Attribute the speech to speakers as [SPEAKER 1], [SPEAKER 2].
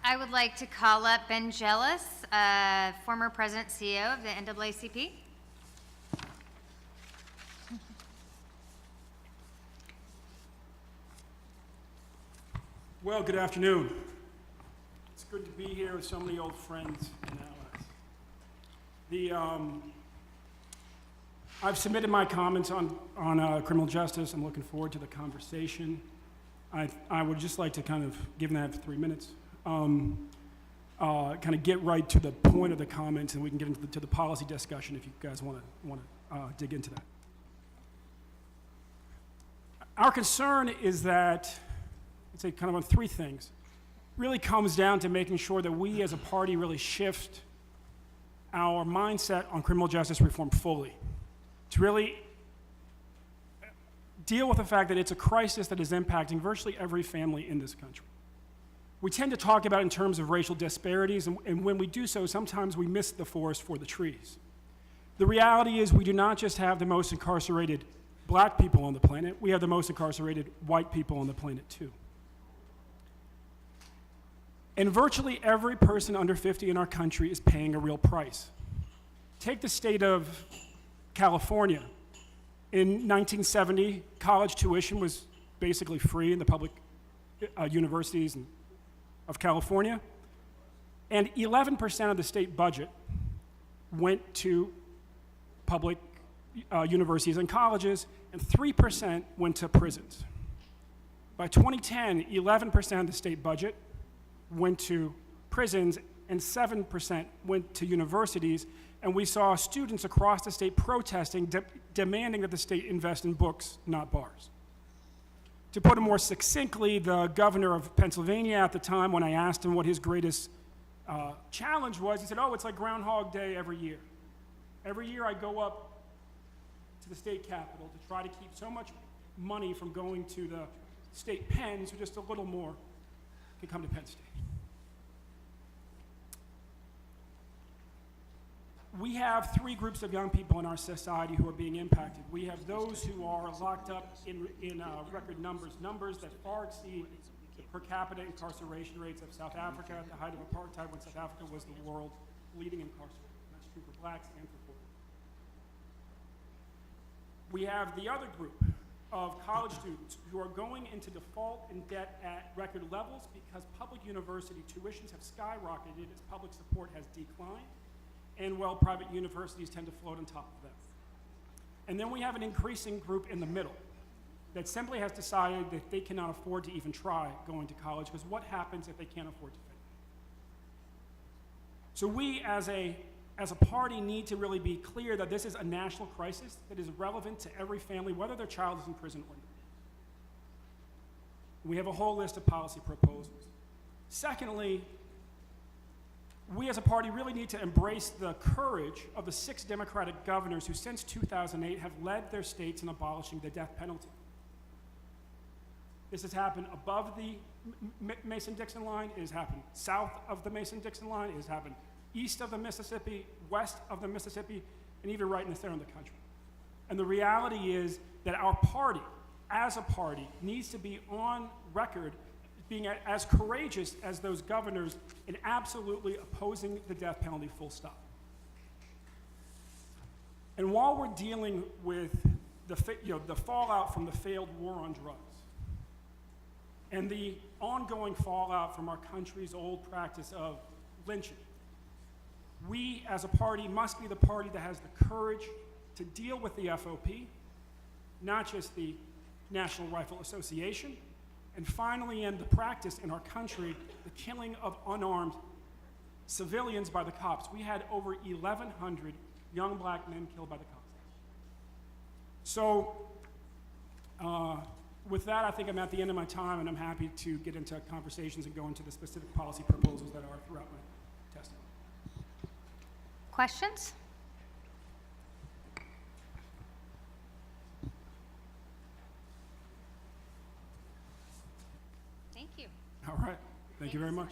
[SPEAKER 1] I would like to call up Ben Jealous, former president CEO of the NAACP.
[SPEAKER 2] Well, good afternoon. It's good to be here with so many old friends and allies. I've submitted my comments on criminal justice. I'm looking forward to the conversation. I would just like to kind of, given that I have 3 minutes, kind of get right to the point of the comments, and we can get into the policy discussion if you guys want to dig into that. Our concern is that, I'd say kind of on three things. Really comes down to making sure that we as a party really shift our mindset on criminal justice reform fully. To really deal with the fact that it's a crisis that is impacting virtually every family in this country. We tend to talk about it in terms of racial disparities, and when we do so, sometimes we miss the forest for the trees. The reality is we do not just have the most incarcerated black people on the planet, we have the most incarcerated white people on the planet too. And virtually every person under 50 in our country is paying a real price. Take the state of California. In 1970, college tuition was basically free in the public universities of California, and 11% of the state budget went to public universities and colleges, and 3% went to prisons. By 2010, 11% of the state budget went to prisons, and 7% went to universities, and we saw students across the state protesting, demanding that the state invest in books, not bars. To put it more succinctly, the governor of Pennsylvania at the time, when I asked him what his greatest challenge was, he said, "Oh, it's like Groundhog Day every year. Every year I go up to the state capitol to try to keep so much money from going to the state pen, so just a little more can come to Penn State." We have three groups of young people in our society who are being impacted. We have those who are locked up in record numbers that far exceed the per capita incarceration rates of South Africa at the height of apartheid, when South Africa was the world's leading incarcerator. That's true for blacks and for poor. We have the other group of college students who are going into default and debt at record levels because public university tuitions have skyrocketed as public support has declined, and well, private universities tend to float on top of them. And then we have an increasing group in the middle that simply has decided that they cannot afford to even try going to college, because what happens if they can't afford to pay? So we as a party need to really be clear that this is a national crisis that is relevant to every family, whether their child is in prison or not. We have a whole list of policy proposals. Secondly, we as a party really need to embrace the courage of the 6 Democratic governors who since 2008 have led their states in abolishing the death penalty. This has happened above the Mason-Dixon line, it has happened south of the Mason-Dixon line, it has happened east of the Mississippi, west of the Mississippi, and even right in the center of the country. And the reality is that our party, as a party, needs to be on record being as courageous as those governors in absolutely opposing the death penalty, full stop. And while we're dealing with the fallout from the failed war on drugs and the ongoing fallout from our country's old practice of lynching, we as a party must be the party that has the courage to deal with the FOP, not just the National Rifle Association, and finally end the practice in our country, the killing of unarmed civilians by the cops. We had over 1,100 young black men killed by the cops. So with that, I think I'm at the end of my time, and I'm happy to get into conversations and go into the specific policy proposals that are throughout my testimony.
[SPEAKER 1] Questions? Thank you.
[SPEAKER 2] All right. Thank you very much.